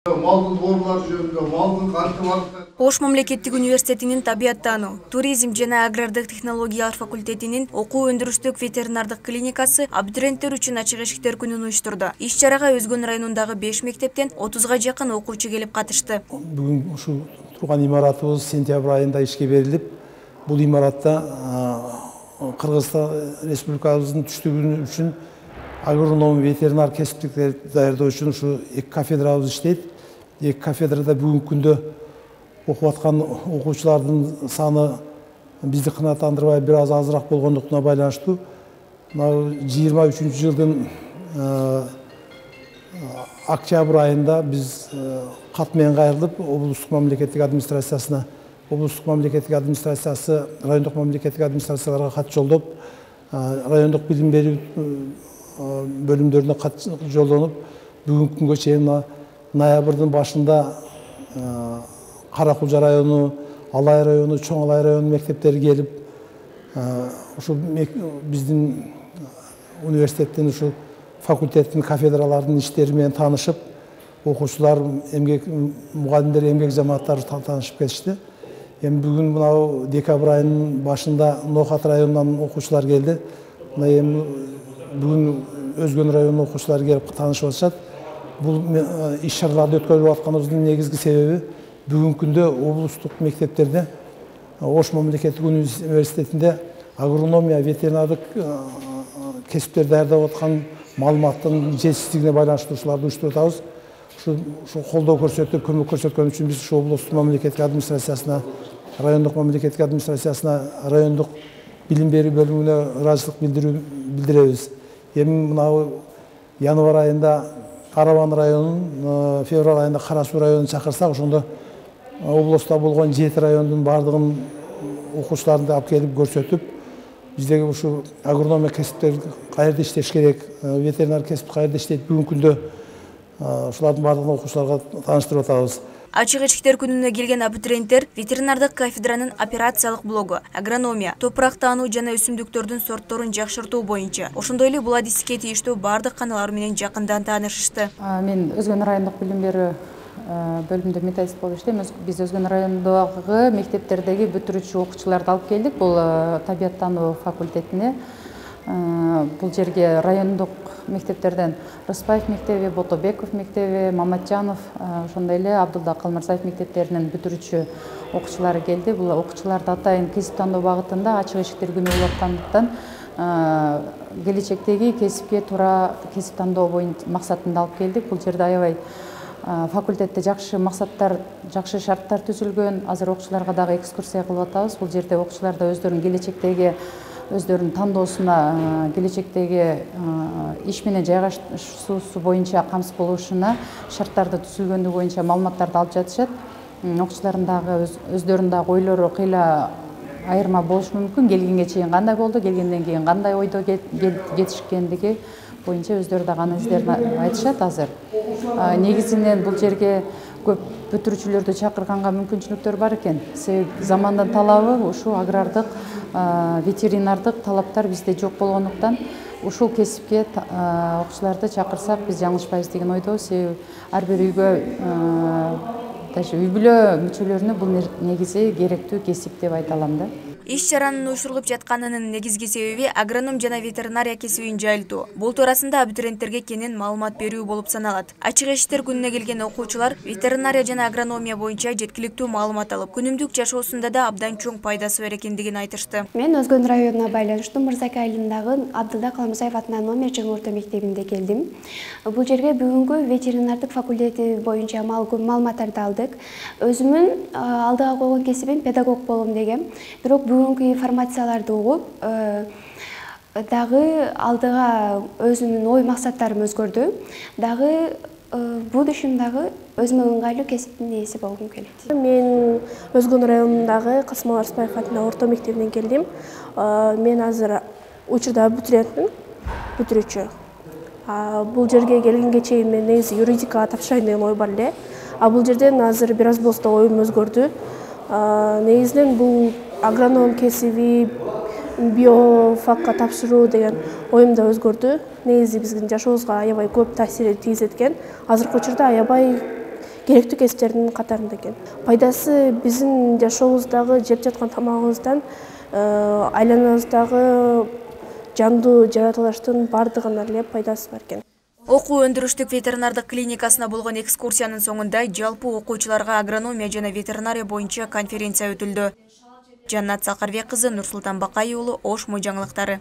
Малдын оорулары жөнүндө, малдын кантип Ош мамлекеттик университетинин табияттануу, туризм жана агрардык технологиялар факультетинин окуу өндүрүштүк ветеринардык клиникасы абитуриенттер үчүн ачык эшиктер күнүн уюштурду. Иш-чарага Өзгөн районундагы 5 мектептен 30га жакын окуучу келип катышты. Бүгүн ушу турган имаратыбыз сентябрь айында ишке берилип, бул имаратта Кыргызстан Республикабыздын түштүгү үчүн агроном ветеринар кесиптиктерди даярдоо үчүн ушу 2 кафедрабыз иштейт. 2 кафедрада бүгүнкү күндө окуп аткан окуучулардын саны бизди кынааттандырбай бир аз азыраак болгондуктуна байланыштуу. Мына 23 жылдын октябрь айында биз кат менен кайрылып облустук мамлекеттик администрациясына, облустук мамлекеттик администрациясы райондук мамлекеттик администрацияларга кат жолдоп, райондук билим берүү бөлүмдөрүнө кат жолдонуп, бүгүнкү күнгө чейин ноябрдын башында Каракулжа району, Алай району, Чоң Алай району мектептери келип, ушу биздин университеттин ушу факультеттин кафедралардын иштери менен таанышып, окуучулар, мугалимдер, эмгек жамааттары таанышып кетишти. Эми бүгүн мынау декабрь айынын башында Нохат районунан окуучулар келди. Эми бүгүн Өзгөн районунун окуучулары келип таанышып атышат. Бул иш-чараларды өткөрүп атканыбыздын негизги себеби бүгүнкү күндө облустук мектептерде, Ош мамлекеттик университетинде агрономия, ветеринардык кесиптер даярдап аткан маалыматтын жетишсиздигине байланыштуу ушуларды уюштуруп атабыз. Ушу колдоо көрсөтүп, көмөк көрсөткөн үчүн биз ушу облустук мамлекеттик администрациясына, райондук мамлекеттик администрациясына, райондук билим берүү бөлүмүнө ыраазычылык билдиребиз. Эми мынау январь айында Карабан районун, февраль айында Кара Суу районун чакырсак, ошондо облустта болгон 7 райондун бардыгын окуучуларын алып келип көрсөтүп, биздеги ушу агрономия кесиптери каерде иштеш керек, ветеринар кесип каерде иштейт, бүгүнкү күндө ушулардын бардыгын окуучуларга тааныштырып атабыз. Ачык эшиктер күнүнө келген абитуриенттер ветеринардык кафедранын операциялык блогу, агрономия, топурактануу жана өсүмдүктөрдүн сортторун жакшыртуу боюнча, ошондой эле бул адиске тийиштүү бардык каналар менен жакындан таанышышты. Мен Өзгөн райондук билим берүү бөлүмүндө методист болуп иштейм. Биз Өзгөн районундагы мектептердеги бүтүрүүчү окуучуларды алып келдик. Бул табияттануу факультетине. Бул жерге райондук мектептерден Рыспаев мектеби, Ботобеков мектеби, Маматжанов, ошондой эле Абдулда Калмырзаев мектептеринин бүтүрүүчү окуучулары келди. Бул окуучуларды атайын кесип тандоо багытында ачык эшиктер күнү болуп аткандыктан келечектеги кесипке туура кесип тандоо боюнча максатында алып келдик. Бул жерде аябай факультетте жакшы максаттар, жакшы шарттар түзүлгөн. Азыр окуучуларга дагы экскурсия кылып атабыз. Бул жерде окуучулар да өздөрүнүн келечектеги өздөрүнүн тандоосуна, келечектеги иш менен жайгашуусу боюнча камсыз болушуна шарттарды түзүлгөндүгү боюнча маалыматтарды алып жатышат. Окуучулардын дагы өздөрүнүн дагы ойлору кыйла айырма болушу мүмкүн. Келгенге чейин кандай болду, келгенден кийин кандай ойдо кетишкендиги боюнча өздөрү дагы анализдерин айтышат азыр. Негизинен бул жерге көп бүтүрүүчүлөрдү чакырганга мүмкүнчүлүктөр бар экен. Себеби замандын талабы ушу агрардык, ветеринардык талаптар бизде жок болгондуктан ушул кесипке окуучуларды чакырсак биз жаңылышпайбыз деген ойдобуз. Себеби ар бир үйгө даже үй бүлө мүчөлөрүнө бул негизи керектүү кесип деп айта алам да. Иш-чаранын уюштурулуп жатканынын негизги себеби агроном жана ветеринария кесибин жайылтуу. Бул туурасында абитуриенттерге кенен маалымат берүү болуп саналат. Ачык эшиктер күнүнө келген окуучулар ветеринария жана агрономия боюнча жеткиликтүү маалымат алып, күнүмдүк жашоосунда да абдан чоң пайдасы бар экендигин айтышты. Мен Өзгөн районуна байланыштуу Мырзака айылындагы Абдулда Калмырзаев атынан номер 1 орто мектебинде келдим. Бул жерге бүгүнкү ветеринардык факультети боюнча маалыматтарды алдык. Өзүмүн алдыга койгон кесибим педагог болом дегем. Бирок бүгүнкү информацияларды угуп, дагы алдыга өзүмдүн ой максаттарым өзгөрдү. Дагы будущемдагы өзүмө ыңгайлуу кесиптин ээси болгум келет. Мен Өзгөн районундагы Касымалы Рыспаев атынан орто мектебинен келдим. Мен азыр учурда абитуриентмин, бүтүрүүчү. Бул жерге келгенге чейин мен негизи юридикага тапшырайын деген ой бар эле. Бул жерден азыр бир аз болсо да оюм өзгөрдү. Негизинен бул агроном кесиби, биофакка тапшыруу деген оюм да өзгөрдү. Негизи биздин жашообузга аябай көп таасир тийгизет экен. Азыркы учурда аябай керектүү кесиптердин катарында экен. Пайдасы биздин жашообуздагы жеп жаткан тамагыбыздан айланабыздагы жандуу жаратылыштын бардыгына эле пайдасы бар экен. Окуу өндүрүштүк ветеринардык клиникасына болгон экскурсиянын соңунда жалпы окуучуларга агрономия жана ветеринария боюнча конференция өтүлдү. Жаннат Салкарбек кызы, Нурсултан Бакай уулу, Ош жаңылыктары.